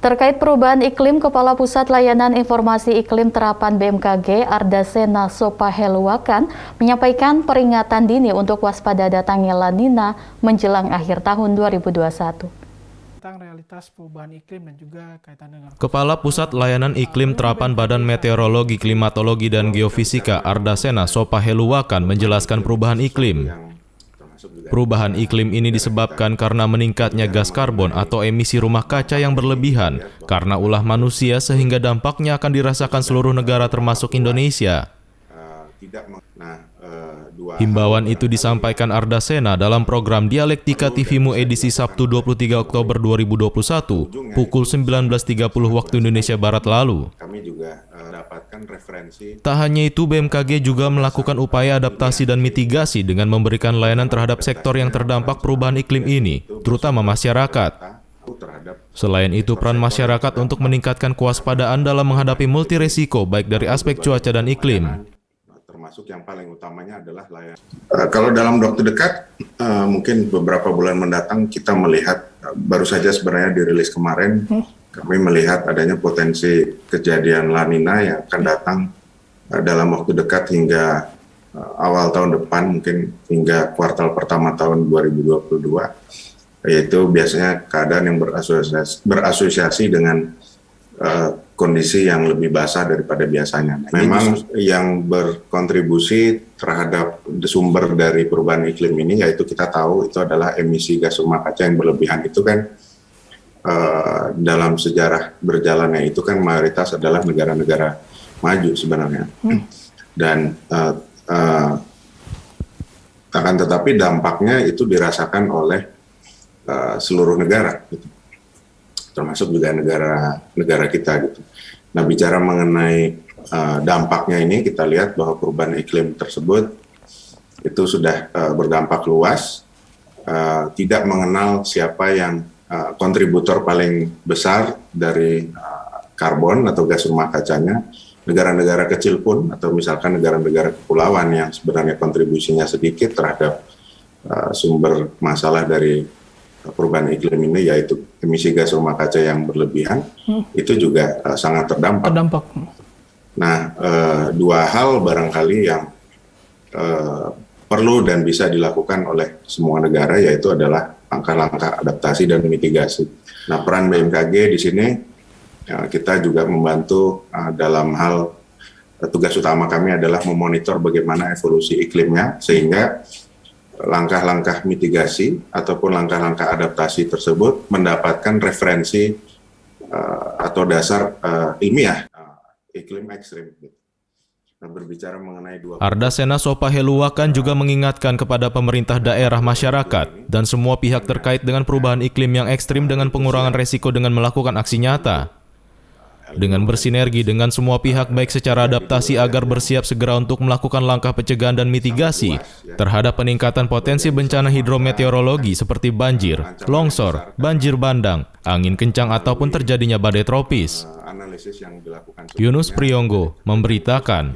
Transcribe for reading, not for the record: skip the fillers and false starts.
Terkait perubahan iklim, Kepala Pusat Layanan Informasi Iklim Terapan BMKG Ardasena Sopaheluwakan menyampaikan peringatan dini untuk waspada datangnya La Nina menjelang akhir tahun 2021. Realitas perubahan iklim dan juga kaitan dengan Kepala Pusat Layanan Iklim Terapan Badan Meteorologi, Klimatologi, dan Geofisika Ardasena Sopaheluwakan menjelaskan perubahan iklim. Perubahan iklim ini disebabkan karena meningkatnya gas karbon atau emisi rumah kaca yang berlebihan karena ulah manusia sehingga dampaknya akan dirasakan seluruh negara termasuk Indonesia. Himbauan itu disampaikan Ardasena dalam program Dialektika TVmu edisi Sabtu 23 Oktober 2021 pukul 19.30 waktu Indonesia Barat lalu. Tak hanya itu, BMKG juga melakukan upaya adaptasi dan mitigasi dengan memberikan layanan terhadap sektor yang terdampak perubahan iklim ini, terutama masyarakat. Selain itu, peran masyarakat untuk meningkatkan kewaspadaan dalam menghadapi multi resiko baik dari aspek cuaca dan iklim. Termasuk yang paling utamanya adalah layanan. Kalau dalam waktu dekat, mungkin beberapa bulan mendatang kita melihat, baru saja sebenarnya dirilis kemarin, kami melihat adanya potensi kejadian La Nina yang akan datang dalam waktu dekat hingga awal tahun depan, mungkin hingga kuartal pertama tahun 2022, yaitu biasanya keadaan yang berasosiasi dengan kondisi yang lebih basah daripada biasanya. Memang yang berkontribusi terhadap sumber dari perubahan iklim ini, yaitu kita tahu itu adalah emisi gas rumah kaca yang berlebihan. Itu kan dalam sejarah berjalannya itu kan mayoritas adalah negara-negara maju sebenarnya. Dan akan tetapi dampaknya itu dirasakan oleh seluruh negara, gitu. Termasuk juga negara kita, gitu. Nah, bicara mengenai dampaknya ini, kita lihat bahwa perubahan iklim tersebut itu sudah berdampak luas, tidak mengenal siapa yang kontributor paling besar dari karbon atau gas rumah kacanya. Negara-negara kecil pun, atau misalkan negara-negara kepulauan yang sebenarnya kontribusinya sedikit terhadap sumber masalah dari perubahan iklim ini, yaitu emisi gas rumah kaca yang berlebihan, itu juga sangat terdampak. Nah, dua hal barangkali yang perlu dan bisa dilakukan oleh semua negara, yaitu adalah langkah-langkah adaptasi dan mitigasi. Nah, peran BMKG di sini, kita juga membantu dalam hal, tugas utama kami adalah memonitor bagaimana evolusi iklimnya, sehingga langkah-langkah mitigasi ataupun langkah-langkah adaptasi tersebut mendapatkan referensi atau dasar ilmiah iklim ekstrim. Nah, berbicara mengenai Ardasena Sopaheluwakan juga mengingatkan kepada pemerintah daerah, masyarakat, dan semua pihak terkait dengan perubahan iklim yang ekstrim dengan pengurangan resiko dengan melakukan aksi nyata. Dengan bersinergi dengan semua pihak baik secara adaptasi agar bersiap segera untuk melakukan langkah pencegahan dan mitigasi terhadap peningkatan potensi bencana hidrometeorologi seperti banjir, longsor, banjir bandang, angin kencang ataupun terjadinya badai tropis. Yunus Priyonggo memberitakan.